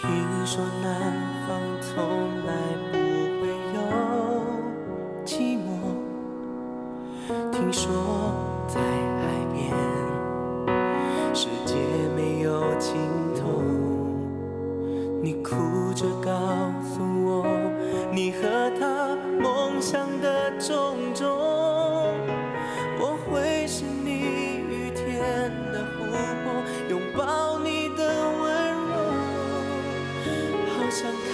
听说南方从来不会有寂寞，听说在海边世界没有尽头。你哭着告诉我，你和他梦想的种种，我会是你雨天的湖泊，拥抱你的温柔，好想看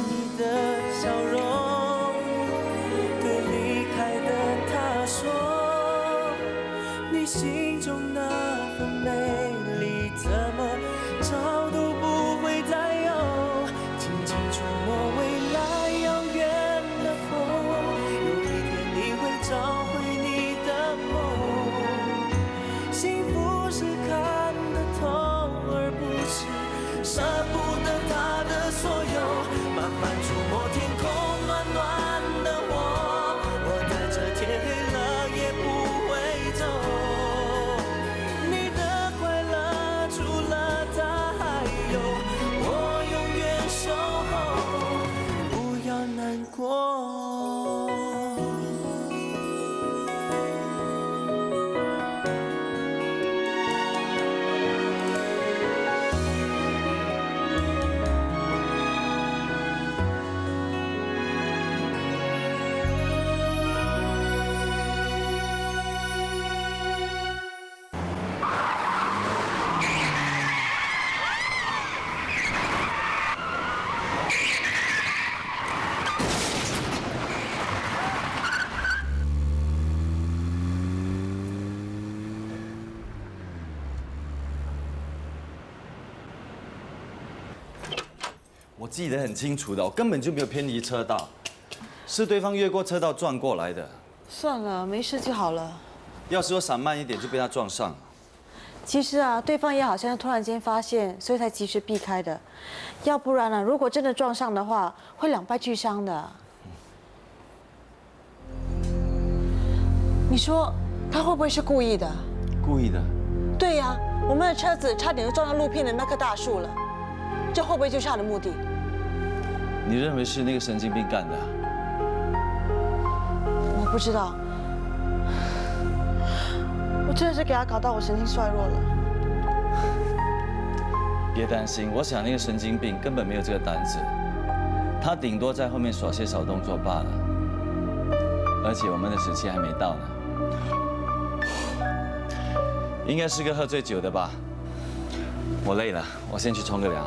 你的笑容，对离开的他说，你心中那份美丽怎么找都不会再有，轻轻触摸未来遥远的风，有一天你会找回你的梦。幸福是看得透，而不是舍不得他的所有，慢慢触摸天空暖暖的我带着天黑了也不会走。你的快乐除了他还有我永远守候，不要难过。我记得很清楚的，我根本就没有偏离车道，是对方越过车道撞过来的。算了，没事就好了。要是我闪慢一点，就被他撞上了。其实啊，对方也好像突然间发现，所以才及时避开的。要不然呢，如果真的撞上的话，会两败俱伤的。你说他会不会是故意的？故意的？对呀，我们的车子差点就撞到路边的那棵大树了，这会不会就是他的目的？你认为是那个神经病干的？我不知道，我真的是给他搞到我神经衰弱了。别担心，我想那个神经病根本没有这个胆子，他顶多在后面耍些小动作罢了。而且我们的时期还没到呢，应该是个喝醉酒的吧。我累了，我先去冲个凉。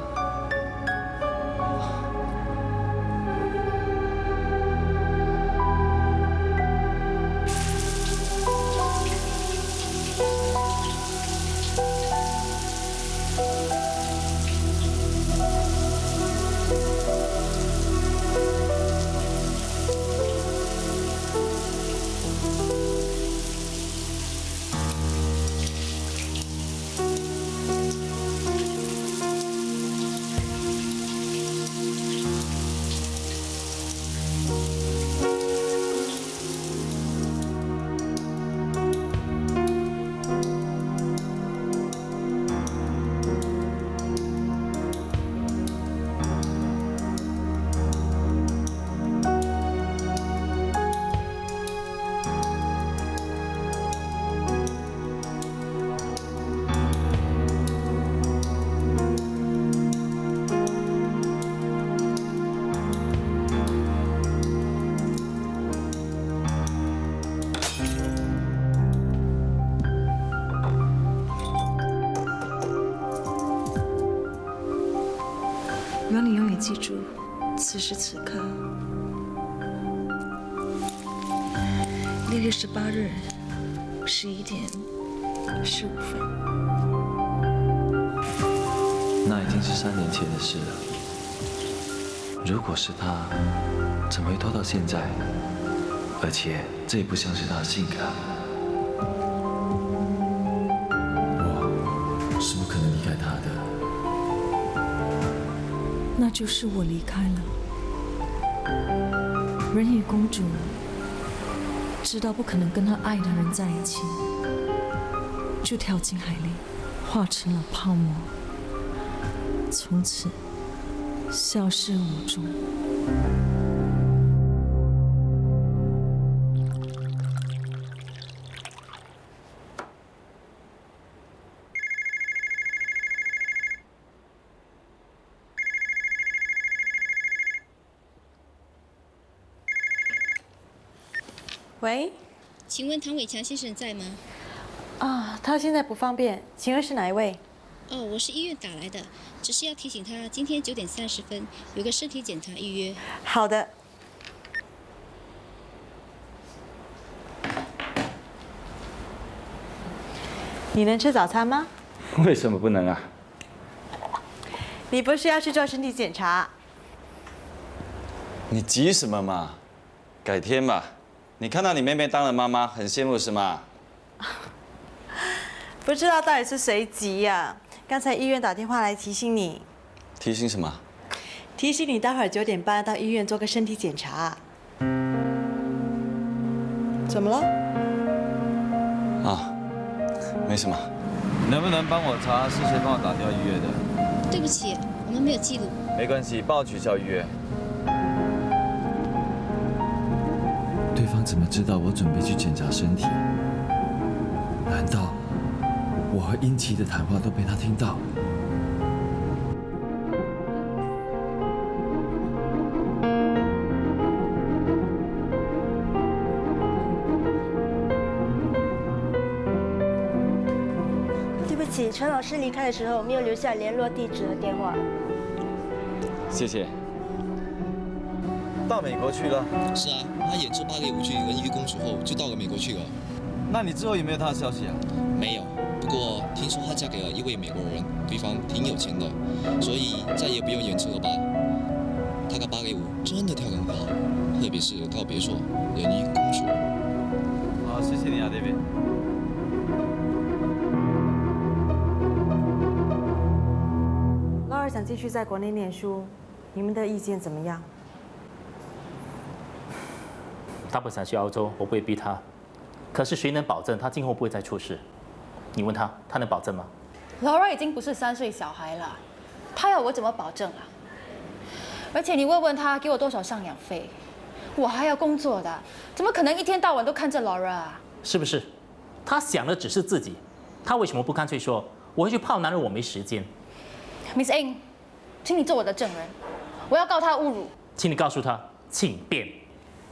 愿你永远记住，此时此刻，6月18日11点15分。那已经是3年前的事了。如果是他，怎么会拖到现在？而且这也不像是他的性格。我是不可能离开他的。那就是我离开了。人鱼公主知道不可能跟她爱的人在一起，就跳进海里，化成了泡沫。从此，消失无踪。喂，请问唐伟强先生在吗？啊，他现在不方便，请问是哪一位？哦，我是医院打来的，只是要提醒他，今天9点30分有个身体检查预约。好的。你能吃早餐吗？为什么不能啊？你不是要去做身体检查？你急什么嘛？改天吧。你看到你妹妹当了妈妈，很羡慕是吗？不知道到底是谁急呀？刚才医院打电话来提醒你，提醒什么？提醒你待会儿9点半到医院做个身体检查。怎么了？啊，没什么。能不能帮我查是谁帮我打掉预约的？对不起，我们没有记录。没关系，帮我取消预约。对方怎么知道我准备去检查身体？难道我和英奇的谈话都被他听到？对不起，陈老师离开的时候没有留下联络地址和电话。谢谢。到美国去了？是啊，他演出芭蕾舞剧《人鱼公主》后就到了美国去了。那你之后有没有他的消息啊？没有，不过听说她嫁给了一位美国人，对方挺有钱的，所以再也不用演出了吧？她的芭蕾舞真的跳得很好，特别是告别作《人鱼公主》。好，谢谢你啊 ，David。Laura 想继续在国内念书，你们的意见怎么样？他不想去澳洲，我不会逼他。可是谁能保证他今后不会再出事？你问他，他能保证吗？ Laura 已经不是3岁小孩了，他要我怎么保证啊？而且你问问他给我多少赡养费，我还要工作的，怎么可能一天到晚都看着 Laura 啊？是不是？他想的只是自己，他为什么不干脆说我会去泡男人，我没时间 ？Miss Ng， 请你做我的证人，我要告他侮辱。请你告诉他，请便。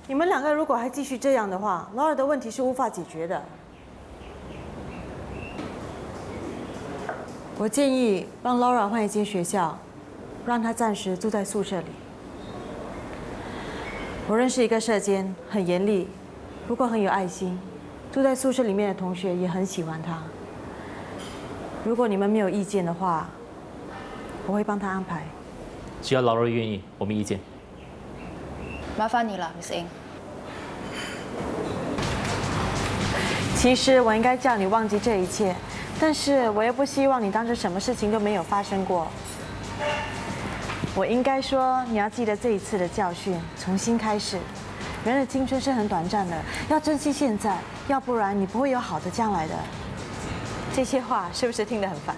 你们两个如果还继续这样的话，Laura 的问题是无法解决的。我建议帮 Laura 换一间学校，让她暂时住在宿舍里。我认识一个舍监，很严厉，不过很有爱心。住在宿舍里面的同学也很喜欢他。如果你们没有意见的话，我会帮他安排。只要 Laura 愿意，我没意见。麻烦你了 ，Miss Ng。其实我应该叫你忘记这一切，但是我又不希望你当成什么事情都没有发生过。我应该说，你要记得这一次的教训，重新开始。人的青春是很短暂的，要珍惜现在，要不然你不会有好的将来的。这些话是不是听得很烦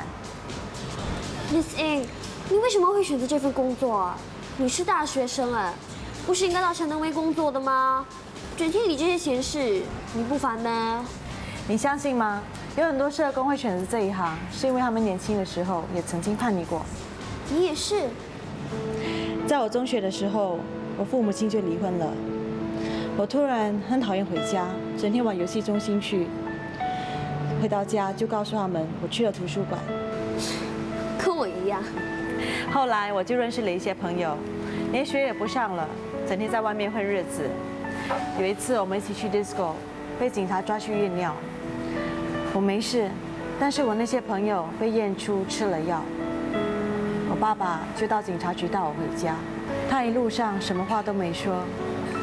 ？Miss Ng， 你为什么会选择这份工作啊？你是大学生哎，不是应该到陈能威工作的吗？整天理这些闲事，你不烦吗？你相信吗？有很多社工会选择这一行，是因为他们年轻的时候也曾经叛逆过。你也是。在我中学的时候，我父母亲就离婚了。我突然很讨厌回家，整天往游戏中心去。回到家就告诉他们我去了图书馆。跟我一样。后来我就认识了一些朋友，连学也不上了，整天在外面混日子。有一次我们一起去 disco， 被警察抓去验尿。我没事，但是我那些朋友被验出吃了药。我爸爸就到警察局带我回家，他一路上什么话都没说，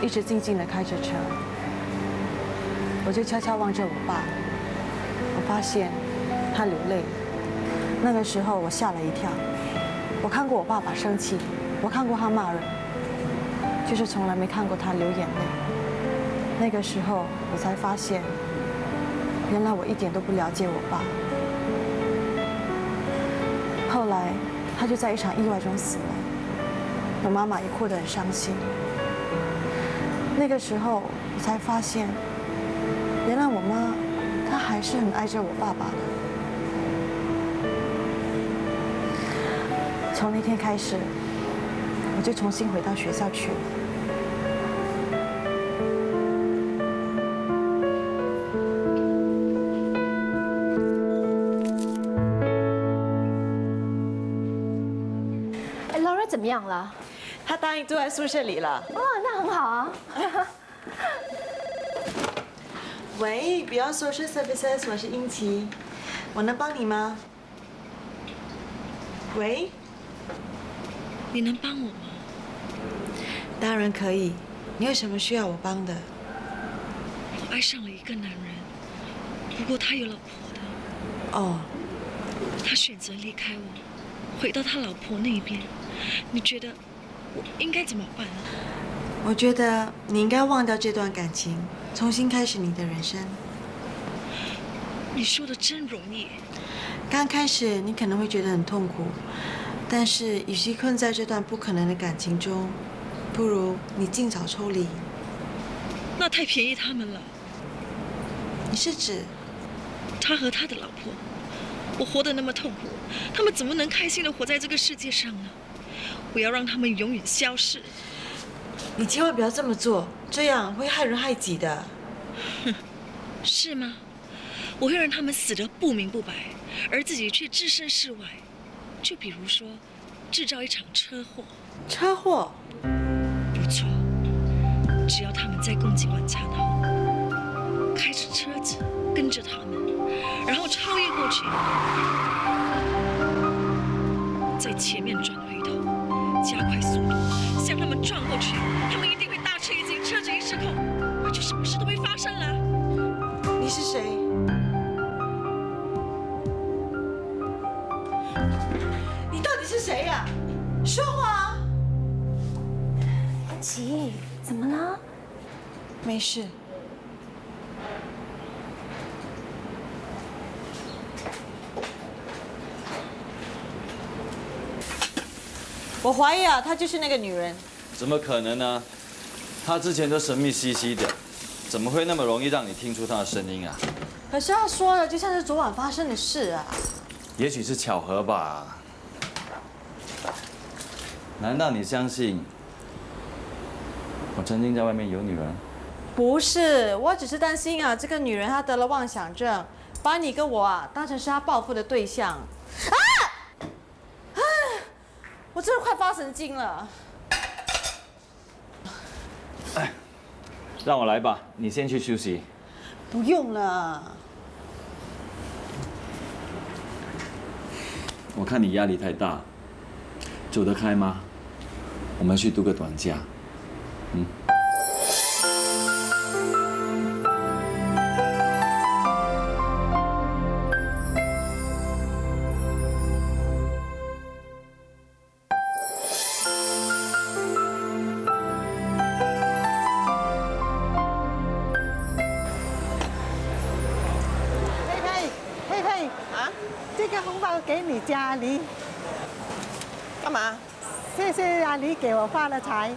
一直静静地开着车。我就悄悄望着我爸，我发现他流泪。那个时候我吓了一跳。我看过我爸爸生气，我看过他骂人，就是从来没看过他流眼泪。那个时候我才发现，原来我一点都不了解我爸。后来他就在一场意外中死了。我妈妈也哭得很伤心。那个时候我才发现，原来我妈她还是很爱着我爸爸的。从那天开始，我就重新回到学校去了。哎 ，Laura 怎么样了？她答应住在宿舍里了。哦，那很好啊。喂 ，Beyond Social Services， 我是英琪，我能帮你吗？喂，你能帮我吗？当然可以。你有什么需要我帮的？我爱上了一个男人，不过他有老婆的。哦，他选择离开我，回到他老婆那边。你觉得我应该怎么办啊？我觉得你应该忘掉这段感情，重新开始你的人生。你说的真容易。刚开始你可能会觉得很痛苦，但是与其困在这段不可能的感情中，不如你尽早抽离。那太便宜他们了。你是指他和他的老婆？我活得那么痛苦，他们怎么能开心的活在这个世界上呢？我要让他们永远消失。你千万不要这么做，这样会害人害己的。哼，是吗？我会让他们死得不明不白，而自己却置身事外。就比如说，制造一场车祸。车祸？不错，只要他们在共进晚餐后，开着车子跟着他们，然后超越过去，在前面转回头，加快速度向他们撞过去，他们一定会大吃一惊，车子一失控，那就什么事都会发生了。你是谁？你到底是谁呀？说话啊！琪，怎么了？没事。我怀疑啊，她就是那个女人。怎么可能呢？她之前都神秘兮兮的，怎么会那么容易让你听出她的声音啊？可是她说的就像是昨晚发生的事啊。也许是巧合吧。难道你相信我曾经在外面有女人？不是，我只是担心啊，这个女人她得了妄想症，把你跟我啊当成是她报复的对象。啊！我真的快发神经了。哎，让我来吧，你先去休息。不用了。我看你压力太大，走得开吗？我们去度个短假。嗯。给你家里，干嘛？谢谢阿里给我发了财。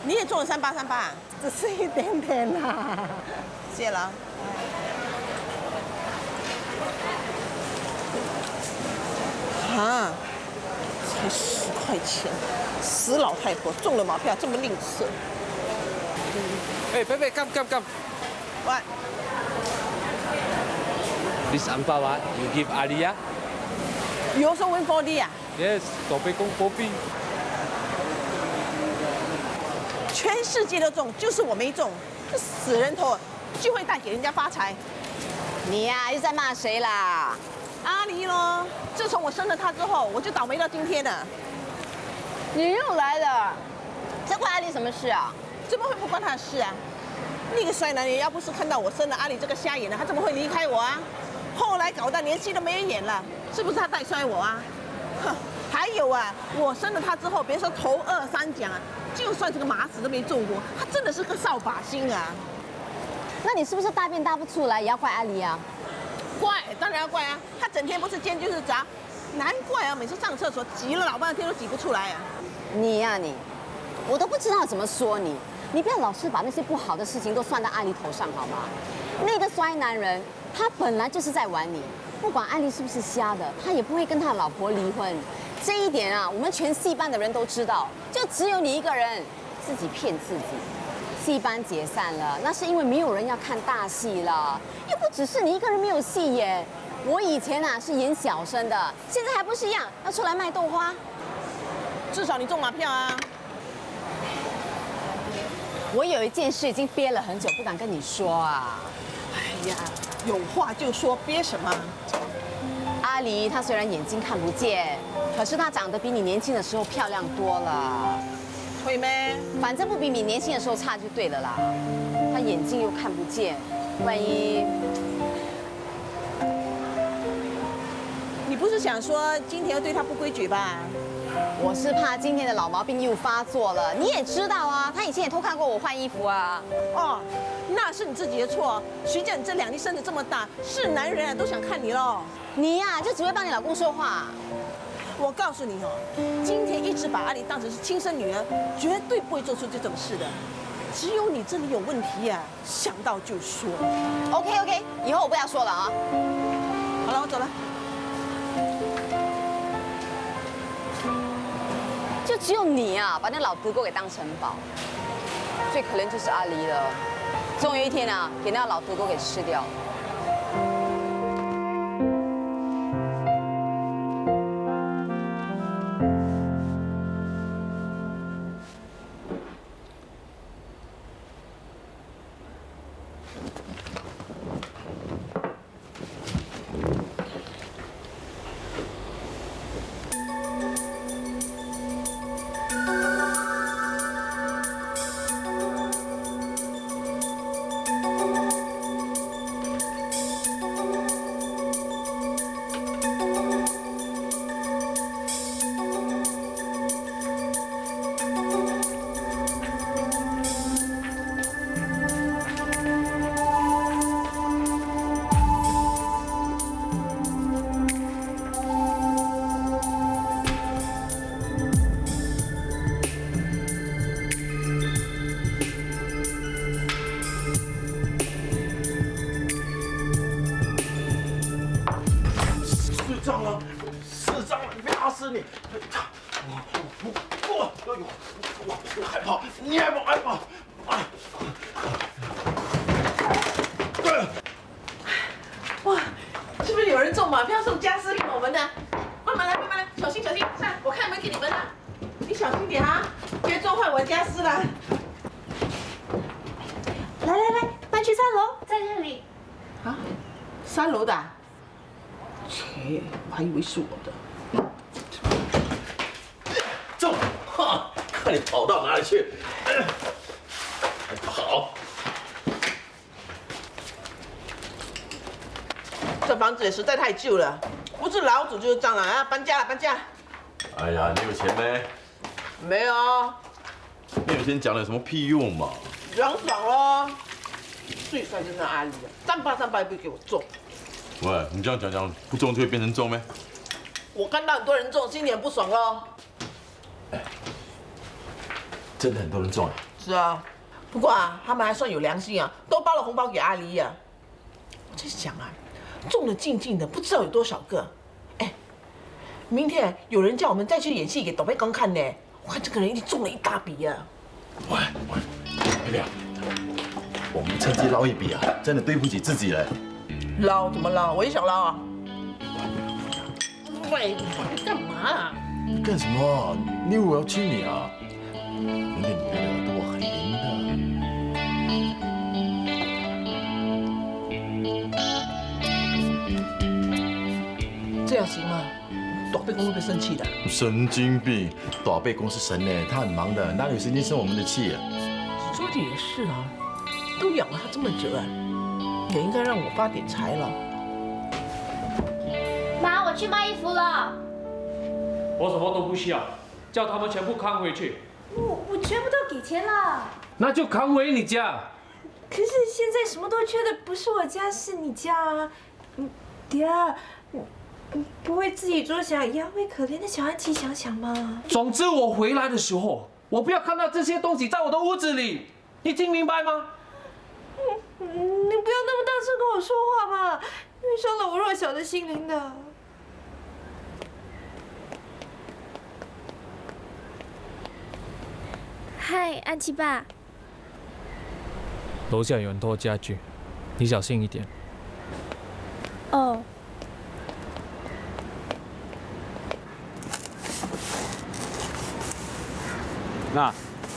你也中了3838啊？只是一点点啦。谢了。啊，才10块钱，死老太婆中了马票这么吝啬。Hey, Pepe, come. What? This angpao, you give Alia? You also win 4D 啊 ？Yes, 躲被公货币。全世界都中，就是我没中。这死人头就会带给人家发财。你呀，又在骂谁啦？阿狸咯。自从我生了他之后，我就倒霉到今天了。你又来了，这关阿狸什么事啊？怎么会不关他的事啊？那个衰男人要不是看到我生了阿狸这个瞎眼的，他怎么会离开我啊？后来搞到连戏都没人演了，是不是他带衰我啊？哼，还有啊，我生了他之后，别说头2、3奖啊，就算这个马子都没中过，他真的是个扫把星啊！那你是不是大便大不出来，也要怪阿狸啊？怪，当然要怪啊！他整天不是尖就是砸，难怪啊，每次上厕所挤了老半天都挤不出来啊！你呀你，我都不知道怎么说你。你不要老是把那些不好的事情都算到阿丽头上，好吗？那个衰男人，他本来就是在玩你。不管阿丽是不是瞎的，他也不会跟他老婆离婚。这一点啊，我们全戏班的人都知道，就只有你一个人自己骗自己。戏班解散了，那是因为没有人要看大戏了，又不只是你一个人没有戏耶。我以前啊是演小生的，现在还不是一样，要出来卖豆花。至少你中马票啊！我有一件事已经憋了很久，不敢跟你说啊。哎呀，有话就说，憋什么？阿离她虽然眼睛看不见，可是她长得比你年轻的时候漂亮多了。会咩？反正不比你年轻的时候差就对了啦。她眼睛又看不见，万一……你不是想说今天要对她不规矩吧？我是怕今天的老毛病又发作了。你也知道啊，他以前也偷看过我换衣服啊。哦，那是你自己的错。谁叫你这2天生得这么大，是男人啊都想看你喽。你呀，就只会帮你老公说话。我告诉你哦，今天一直把阿离当成是亲生女儿，绝对不会做出这种事的。只有你这里有问题呀，想到就说。OK， 以后我不要说了啊。好了，我走了。就只有你啊，把那老德沟给当成宝。最可怜就是阿离了，总有一天啊，给那老德沟给吃掉。我害怕，你害不害怕？哇，是不是有人中马票送家私给我们的？慢慢来，慢慢来，小心小心，上，我开门给你们了。你小心点啊，别撞坏我家私了。来来来，搬去3楼，在这里。啊，3楼的？切，我还以为是我的。中！哈，看你跑到哪里去！还跑！这房子也实在太旧了，不是老主就是蟑螂啊！搬家了，搬家！哎呀，你有钱没？没有。没有钱讲了有什么屁用嘛？爽爽咯！最帅就是那阿里啊，388也不给我中。喂，你这样讲不中就会变成中咩？我看到很多人中，心里很不爽咯。真的很多人中啊！是啊，不过啊，他们还算有良心啊，都包了红包给阿里呀。我在想啊，中了静静的，不知道有多少个。哎，明天有人叫我们再去演戏给董贝公看呢，我看这个人一定中了一大笔呀。喂，月亮，我们趁机捞一笔啊！真的对不起自己了。捞怎么捞？我也想捞啊。喂，你干嘛啊？干什么？你以为我要亲你啊？那个女人的耳朵很灵的。这样行吗？董贝公会不会生气的？神经病！大贝公是神呢，他很忙的，哪有时间生我们的气啊？说的也是啊，都养了他这么久了，也应该让我发点财了。妈，我去卖衣服了。我什么都不需要，叫他们全部扛回去。我全部都给钱了。那就扛回你家。可是现在什么都缺的不是我家，是你家啊。爹，你不会自己着想，也要为可怜的小安琪想想吗？总之我回来的时候，我不要看到这些东西在我的屋子里，你听明白吗？你不要那么大声跟我说话嘛，会伤了我弱小的心灵的。嗨，安琪爸。楼下有人拖家具，你小心一点。哦。那，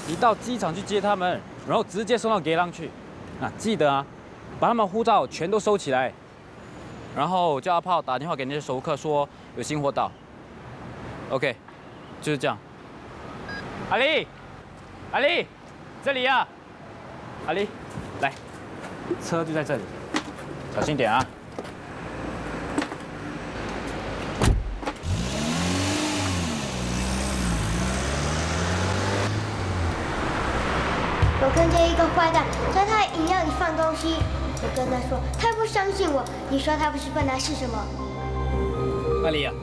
你到机场去接他们，然后直接送到给浪去。那记得啊，把他们护照全都收起来，然后叫阿炮打电话给那些熟客说有新货到。OK， 就是这样。阿丽，阿丽，这里呀、阿丽，来，车就在这里，小心点啊。我看见一个坏蛋在他的饮料里放东西，我跟他说，他不相信我。你说他不是笨蛋是什么？阿丽啊，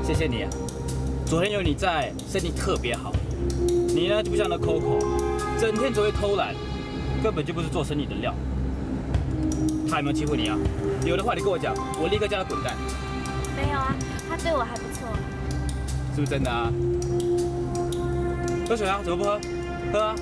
谢谢你啊，昨天有你在，身体特别好。你呢就不像那 Coco， 整天只会偷懒，根本就不是做生意的料。他有没有欺负你啊？有的话你跟我讲，我立刻叫他滚蛋。没有啊，他对我还不错。是不是真的啊？喝水啊？怎么不喝？喝啊！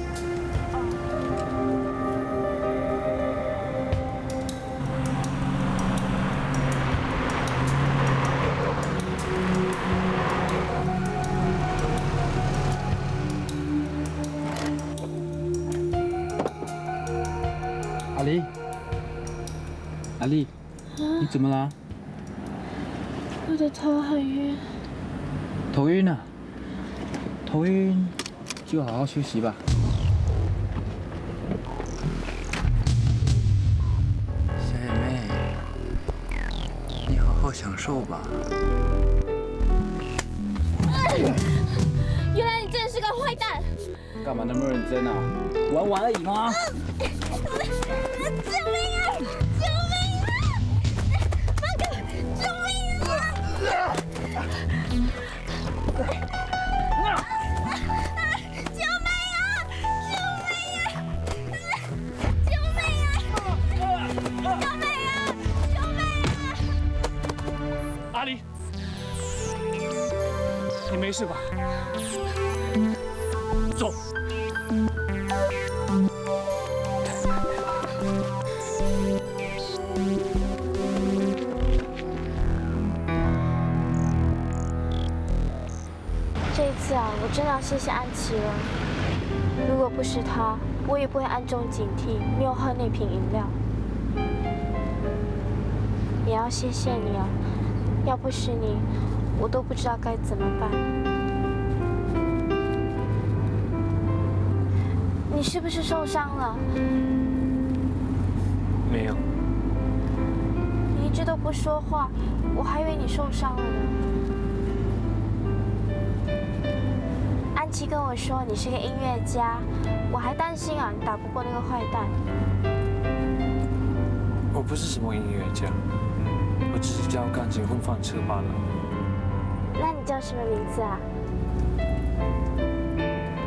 阿丽，阿丽，你怎么了？我的头很晕。头晕啊？头晕就好好休息吧。小姐妹，你好好享受吧。原来你真的是个坏蛋！干嘛那么认真啊？玩玩而已吗？救命啊！救命啊！放开！救命啊！救命啊！救命啊！救命啊！救命啊！救命啊！阿丽，你没事吧？走。这一次啊，我真的要谢谢安琪了。如果不是她，我也不会暗中警惕，没有喝那瓶饮料。也要谢谢你啊，要不是你，我都不知道该怎么办。你是不是受伤了？没有。你一直都不说话，我还以为你受伤了呢。安琪跟我说你是个音乐家，我还担心啊，你打不过那个坏蛋。我不是什么音乐家，我只是教钢琴混饭吃罢了。那你叫什么名字啊？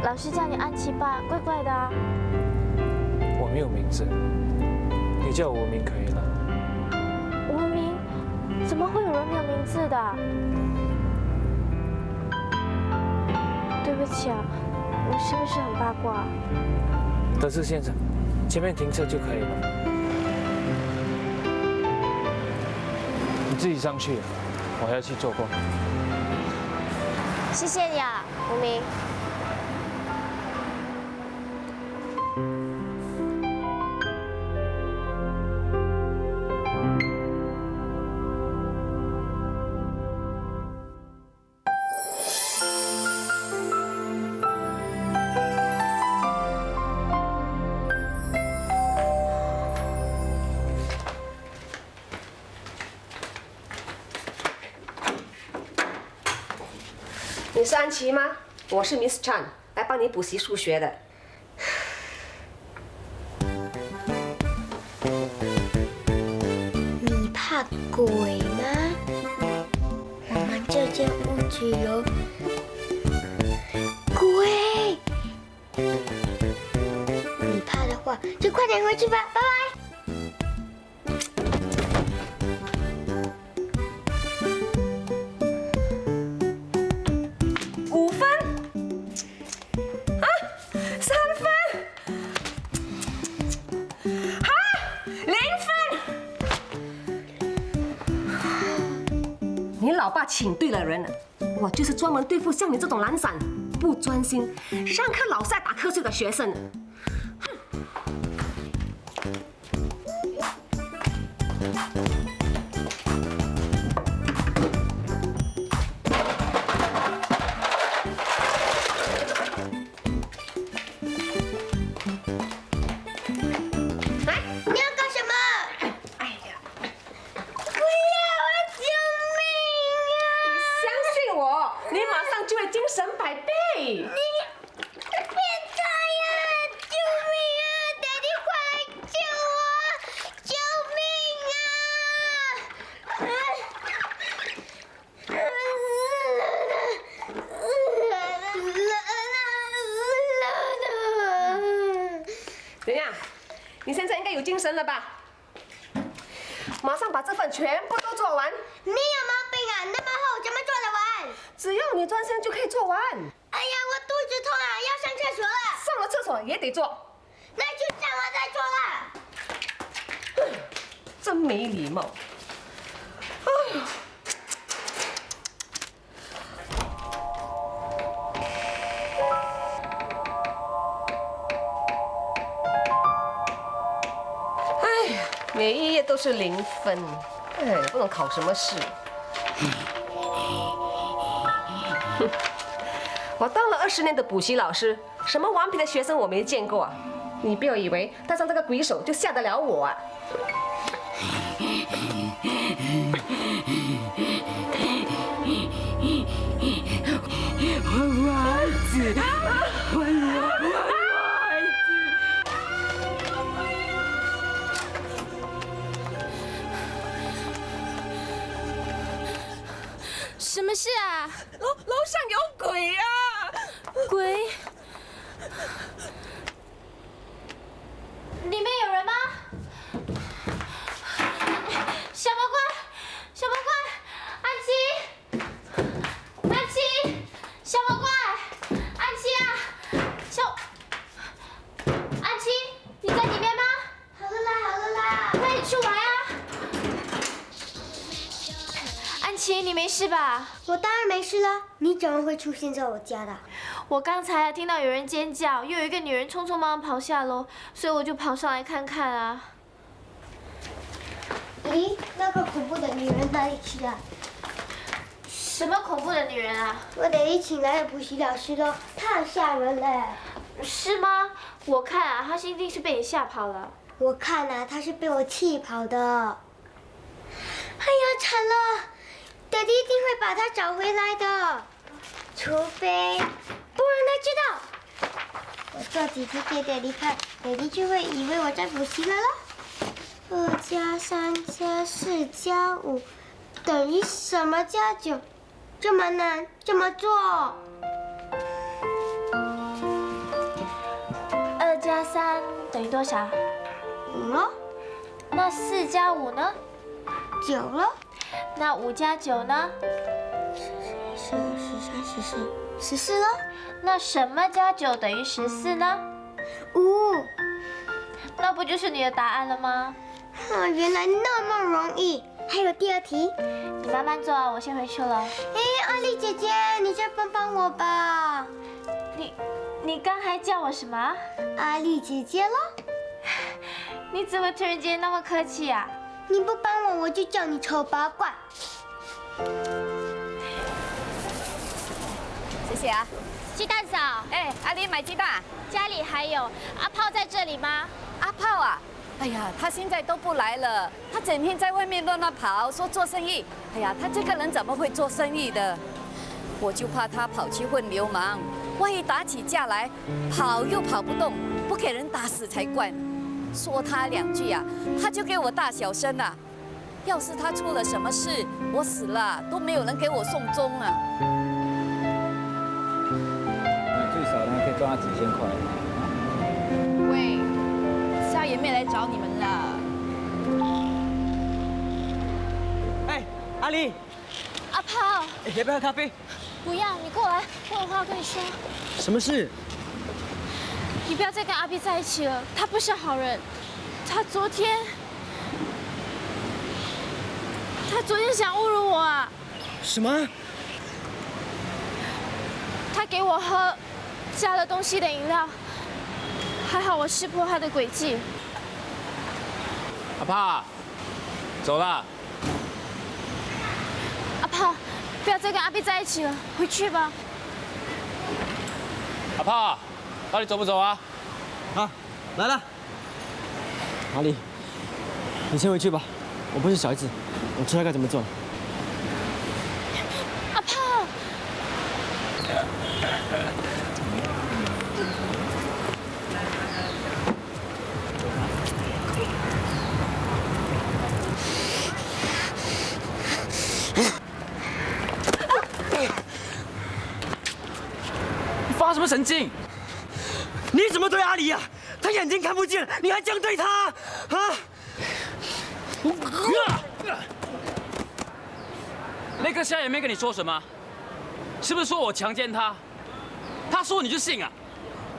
老师叫你安琪吧，怪怪的啊。我没有名字，你叫我无名可以了。无名？怎么会有人没有名字的？对不起啊，我是不是很八卦？德士先生，前面停车就可以了。你自己上去，我还要去做工。谢谢你啊，无名。你是安琪吗？我是 Miss Chan， 来帮你补习数学的。你怕鬼吗？我们这间屋子有鬼，就快点回去吧，拜拜。5分啊，3分啊，0分。你老爸请对了人了，我就是专门对付像你这种懒散、不专心、上课老是爱打瞌睡的学生。 怎样？你现在应该有精神了吧？马上把这份全部都做完。你有毛病啊！那么厚怎么做得完？只要你专心就可以做完。哎呀，我肚子痛啊，要上厕所了。上了厕所也得做。那就上了再做了。真没礼貌。哎呀。 每一页都是0分，哎，不能考什么试。我当了20年的补习老师，什么顽皮的学生我没见过啊！你不要以为戴上这个鬼手就吓得了我啊！我儿子，我儿子。 什么事啊？楼上有鬼啊！鬼？里面有人吗？小魔怪，小魔怪，安琪，安琪，小魔怪，安琪啊，安琪，你在里面吗？好了啦，好了啦，快点出来啊！ 安琪，你没事吧？我当然没事了。你怎么会出现在我家的？我刚才听到有人尖叫，又有一个女人匆匆忙忙跑下楼，所以我就跑上来看看啊。咦，那个恐怖的女人哪里去了？什么恐怖的女人啊？我得一请来的补习老师喽，太吓人了。是吗？我看啊，她一定是被你吓跑了。我看啊，她是被我气跑的。哎呀，惨了！ 爹地一定会把他找回来的，除非不让他知道。我做几题给爹地看，爹地就会以为我在补习了咯。2+3+4+5等于什么加9？这么难，怎么做？2+3等于多少？5咯。那4加5呢？9咯。 那5加9呢？14咯。那什么加9等于14呢？5。那不就是你的答案了吗？啊，原来那么容易。还有第2题，你慢慢做啊，我先回去了。哎，阿丽姐姐，你再帮帮我吧。你刚还叫我什么？阿丽姐姐咯。你怎么突然间那么客气呀？ 你不帮我，我就叫你丑八怪。谢谢啊。鸡蛋嫂，哎，阿丽买鸡蛋。家里还有阿炮在这里吗？阿炮啊，哎呀，他现在都不来了，他整天在外面乱跑，说做生意。哎呀，他这个人怎么会做生意的？我就怕他跑去混流氓，万一打起架来，跑又跑不动，不给人打死才怪呢。 说他2句啊，他就给我大小声了。要是他出了什么事，我死了都没有人给我送终啊。最少呢可以赚他几千块。喂，找你们了。哎，阿丽，阿炮，要不要喝咖啡？不要，你过来，我有话跟你说。什么事？你不要再跟阿 B 在一起了，他不是好人。他昨天想侮辱我啊！什么？他给我喝加了东西的饮料，还好我识破他的诡计。阿炮，走了。阿炮，不要再跟阿 B 在一起了，回去吧。阿炮，到底走不走啊？啊，来了。阿丽，你先回去吧，我不是小孩子，我知道该怎么做。阿炮。你发什么神经？你怎么对阿丽呀？他眼睛看不见，你还这样对他？啊！那个夏也没跟你说什么，是不是说我强奸他？他说你就信啊？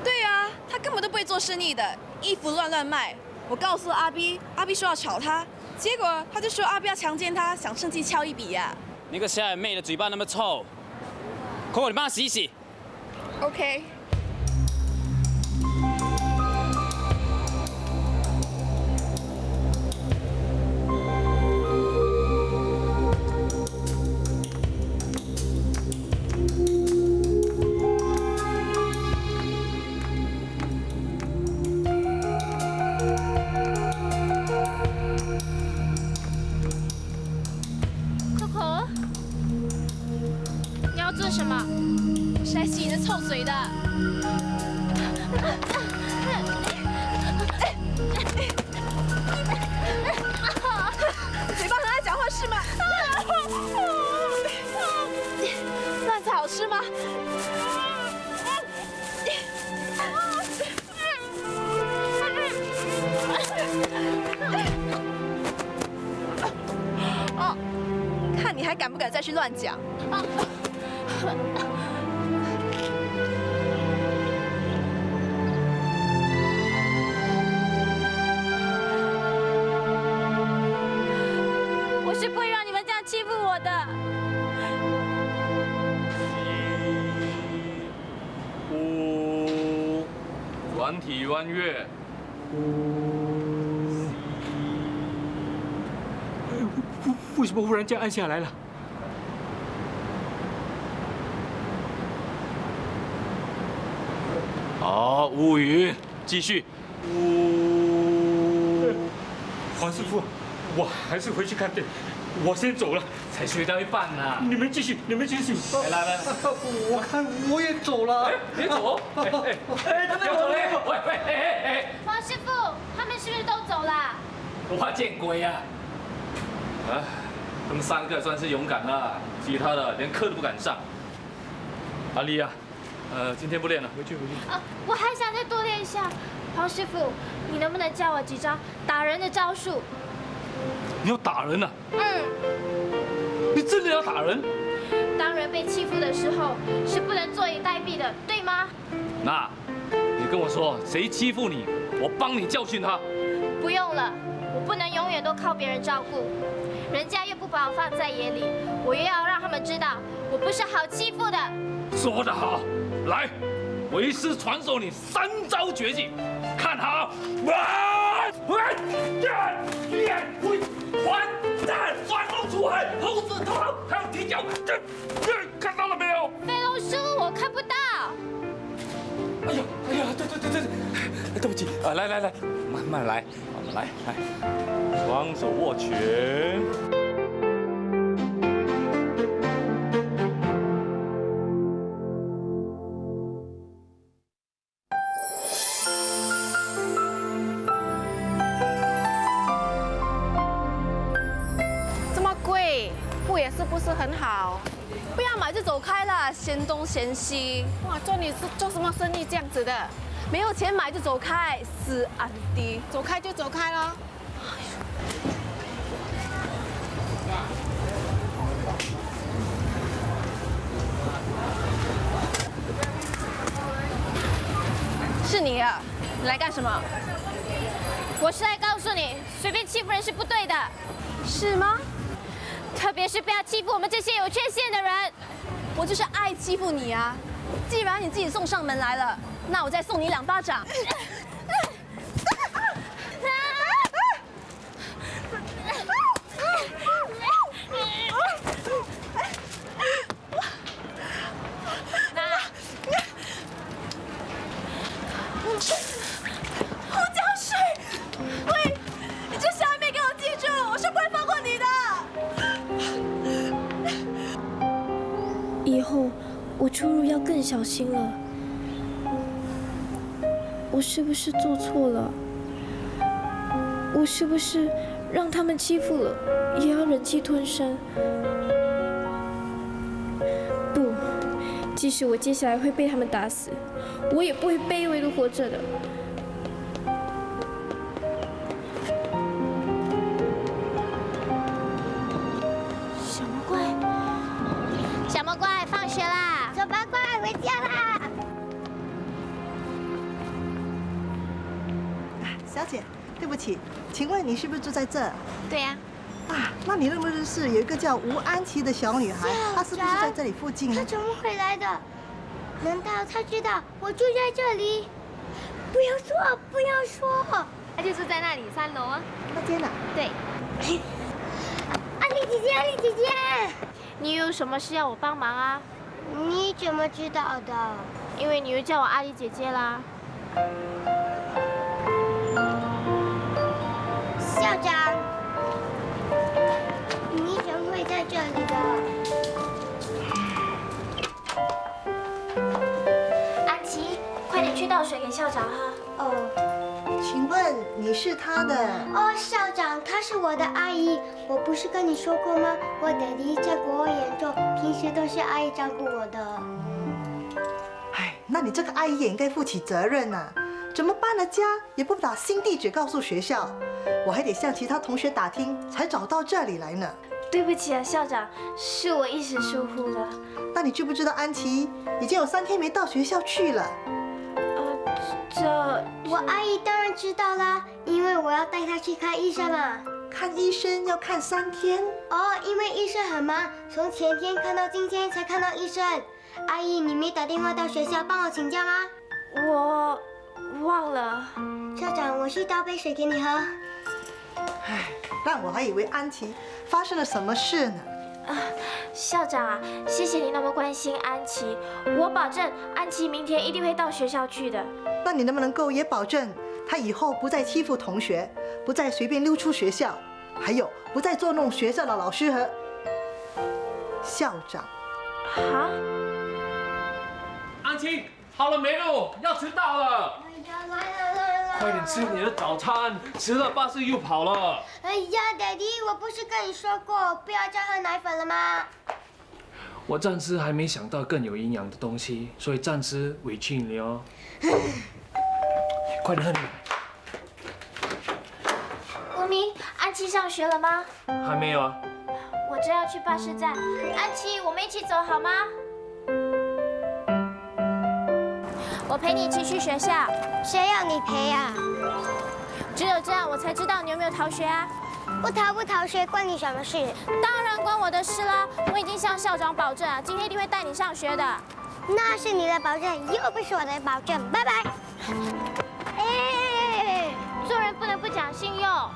对啊，他根本都不会做生意的，衣服乱卖。我告诉阿 B， 阿 B 说要炒他，结果他就说阿 B 要强奸他，想趁机敲一笔呀。那个夏也妹的嘴巴那么臭，快你帮他洗一洗。OK。什么？是来洗你的臭嘴的。嘴巴很爱讲话是吗？烂菜好吃吗？哦，看你还敢不敢再去乱讲？我是不会让你们这样欺负我的。5，转体弯月。为什么忽然间按下来了？好，无语，继续。黄师傅，我还是回去看店，我先走了。才学到一半呢。你们继续，你们继续。来，我看我也走了。别走！哎，要走嘞！喂，黄师傅，他们是不是都走了？我见鬼呀！啊，他们3个算是勇敢了，其他的连课都不敢上。阿丽呀，今天不练了，回去。我还想再多练一下。黄师傅，你能不能教我几招打人的招数？你要打人啊？你真的要打人？当人被欺负的时候，是不能坐以待毙的，对吗？那，你跟我说谁欺负你，我帮你教训他。不用了，我不能永远都靠别人照顾，人家又不把我放在眼里，我又要让他们知道我不是好欺负的。说得好，来，为师传授你3招绝技，看好！翻龙出海，猴子头脑，还有踢脚，看到了没有？飞龙叔，我看不到。哎呀，对不起啊，来，慢慢来，来，双手握拳。这么贵，货也是不是很好？不要买就走开了，嫌东嫌西。哇，做你是做什么生意这样子的？没有钱买就走开，死安迪！走开就走开了。是你啊，你来干什么？我是来告诉你，随便欺负人是不对的，是吗？特别是不要欺负我们这些有缺陷的人。我就是爱欺负你啊！既然你自己送上门来了，那我再送你2巴掌。胡教授，喂，你这下面给我记住，我是不会放过你的。以后我出入要更小心了。我是不是做错了？我是不是让他们欺负了，也要忍气吞声？不，即使我接下来会被他们打死，我也不会卑微的活着的。小魔怪，小魔怪，放学啦！走吧，乖，回家啦。小姐，对不起，请问你是不是住在这？对呀。啊，那你认不认识有一个叫吴安琪的小女孩？她是不是在这里附近呢？她怎么会来的？难道她知道我住在这里？不要说，不要说。她就住在那里3楼啊。那间呢？对。安妮姐姐，安妮姐姐，你有什么事要我帮忙啊？你怎么知道的？因为你又叫我阿丽姐姐啦。校长，你怎么会在这里的？安琪，快点去倒水给校长喝。哦，请问你是她的？哦，校长，她是我的阿姨。我不是跟你说过吗？我爹地在国外严重，平时都是阿姨照顾我的。哎，那你这个阿姨也应该负起责任呐。怎么搬了家也不把新地址告诉学校？我还得向其他同学打听，才找到这里来呢。对不起啊，校长，是我一时疏忽了。那你知不知道安琪已经有3天没到学校去了？我阿姨当然知道啦，因为我要带她去看医生嘛。看医生要看3天？哦，因为医生很忙，从前天看到今天才看到医生。阿姨，你没打电话到学校帮我请假吗？我忘了。校长，我去倒杯水给你喝。唉，但我还以为安琪发生了什么事呢。校长啊，谢谢你那么关心安琪，我保证安琪明天一定会到学校去的。那你能不能够也保证她以后不再欺负同学，不再随便溜出学校，还有不再捉弄学校的老师和校长？啊？安琪，好了没有？要迟到了。快点吃你的早餐，迟了巴士又跑了。哎呀，爹地，我不是跟你说过不要再喝奶粉了吗？我暂时还没想到更有营养的东西，所以暂时委屈你哦。快点喝奶。无名，安琪上学了吗？还没有啊。我正要去巴士站，安琪，我们一起走好吗？我陪你一起去学校。谁要你陪呀？只有这样，我才知道你有没有逃学啊。不逃不逃学，关你什么事？当然关我的事啦！我已经向校长保证啊，今天一定会带你上学的。那是你的保证，又不是我的保证。拜拜。哎，做人不能不讲信用。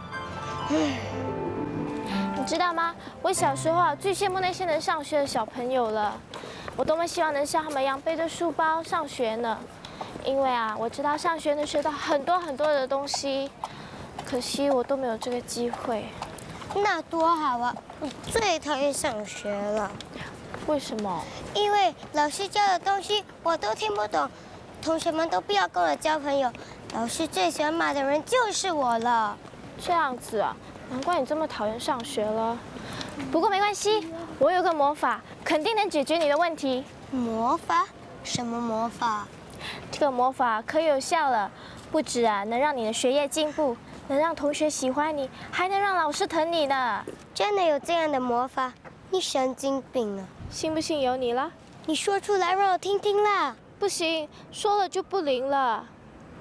你知道吗？我小时候啊，最羡慕那些能上学的小朋友了。我多么希望能像他们一样背着书包上学呢！因为啊，我知道上学能学到很多很多的东西，可惜我都没有这个机会。那多好啊！我最讨厌上学了。为什么？因为老师教的东西我都听不懂，同学们都不要跟我交朋友，老师最喜欢骂的人就是我了。这样子啊，难怪你这么讨厌上学了。不过没关系，我有个魔法，肯定能解决你的问题。魔法？什么魔法？这个魔法可有效了，不止啊能让你的学业进步，能让同学喜欢你，还能让老师疼你呢。真的有这样的魔法？你神经病啊！信不信由你了。你说出来让我听听啦。不行，说了就不灵了。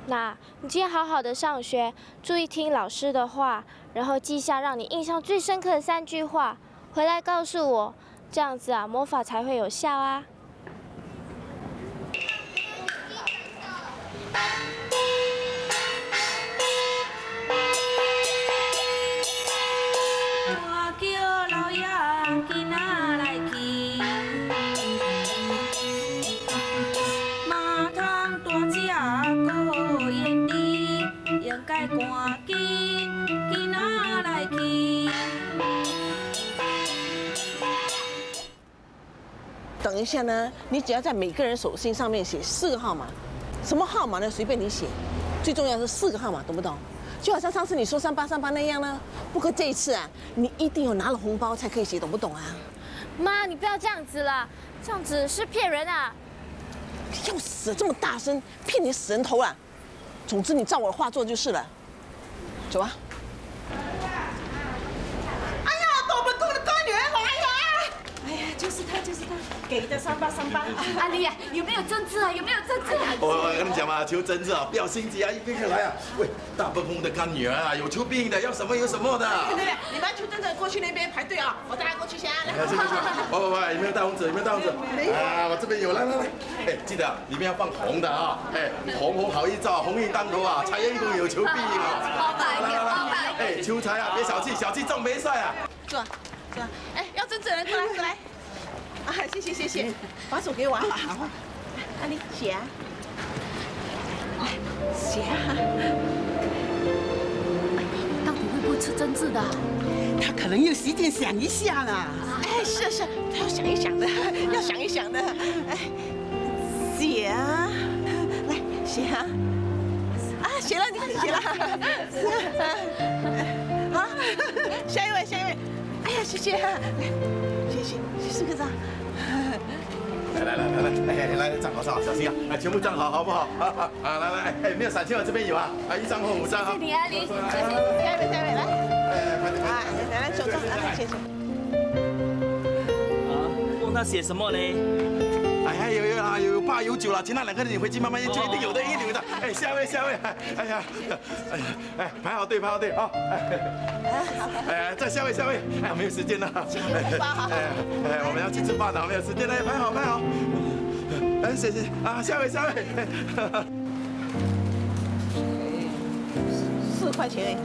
那你今天好好的上学，注意听老师的话，然后记下让你印象最深刻的3句话，回来告诉我，这样子啊，魔法才会有效啊。我叫老爷囡仔来去，马通大只过烟蒂，应该赶紧囡仔来去。等一下呢，你只要在每个人手心上面写4个号码，什么号码呢？随便你写，最重要是4个号码，懂不懂？就好像上次你说3838那样呢。不过这一次啊，你一定有拿了红包才可以写，懂不懂啊？妈，你不要这样子啦，这样子是骗人啊！要死，这么大声，骗你死人头啊！总之你照我的话做就是了。走啊！哎呀，我们宫的干女儿来了！哎呀，就是他，就是他，给的3838。阿丽，有没有真字啊？有没有真字？我跟你讲嘛，求真字啊，不要心急啊，一个个来啊！喂，大伯公的干女儿啊，有求必应的，要什么有什么的。对，你们求真的过去那边排队啊，我带他过去先。来，喂，有没有大红纸？有没有大红纸？啊，我这边有，来。哎，记得里面要放红的啊！哎，红好一照，红运当头啊，财源滚有求必应啊！来，哎，求财啊，别小气，小气中没赛啊！坐，哎，要真人过来。啊，谢谢，把手给我啊！好，阿丽写啊，写啊。到底会不会吃真字的？他可能有时间想一下啦。哎，是，他要想一想的，哎，写啊，来写啊，啊，写了，你看写了。好，下一位。哎呀，谢谢，写4个字。来，站好，小心啊！哎，全部站好，好不好？来，哎，没有散签了，这边有啊，1张或5张啊。谢谢你，阿丽。下一位，来。来，手上，谢。啊，问他写什么呢？哎呀，有啦，有8有9啦，其他2个人你回去慢慢研究，一定有的。哎，下位，哎呀，排好队啊！哎，再下位，哎，没有时间了。哎，我们要去吃饭了，没有时间了，排好。哎，谢啊，下位。4块钱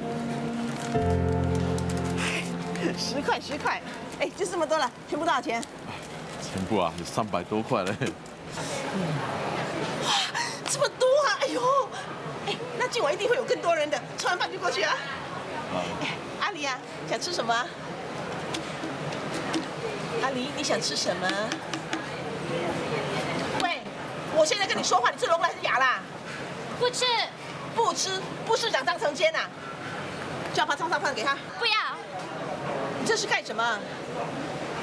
，10块，哎，就这么多了，全部多少钱？全部啊，有300多块嘞。哇，这么多啊！哎呦，哎，那今晚一定会有更多人的，吃完饭就过去啊。哎，阿丽啊，想吃什么？阿丽，你想吃什么？喂，我现在跟你说话，你是聋了还是哑啦？不吃，不吃长张成奸呐！叫他装上饭给他。不要。你这是干什么？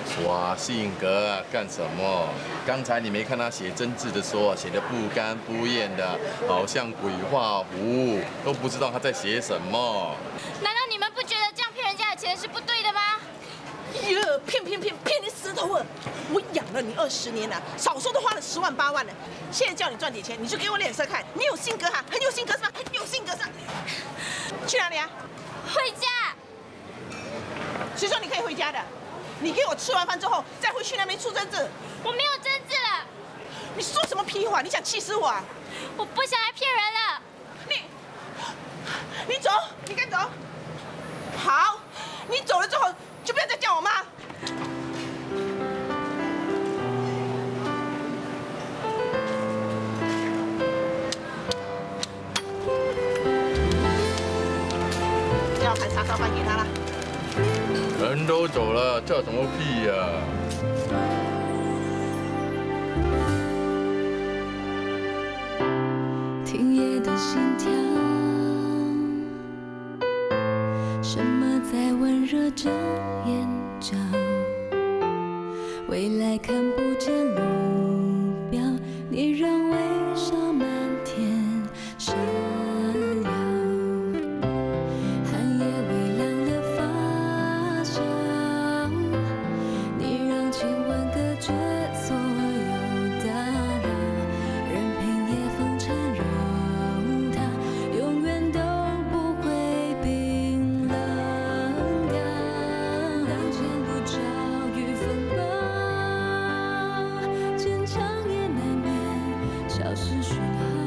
耍性格啊，干什么？刚才你没看他写真字的时候，写得不甘不厌的，好像鬼画符，都不知道他在写什么。难道你们不觉得这样骗人家的钱是不对的吗？哟，骗你死头啊！我养了你20年了，少说都花了10万8万了。现在叫你赚点钱，你就给我脸色看，你有性格哈，很有性格是吧？很有性格是吧？去哪里啊？回家。谁说你可以回家的？你给我吃完饭之后再回去那边出真字。我没有真字了。你说什么屁话？你想气死我啊？我不想来骗人了。你走，你赶走。好，你走了之后就不要再叫我妈。要盘叉烧饭给他了。人都走了，叫什么屁呀？听夜的心跳，什么在温热着眼角？未来看不见路标，你让微笑满消失讯号。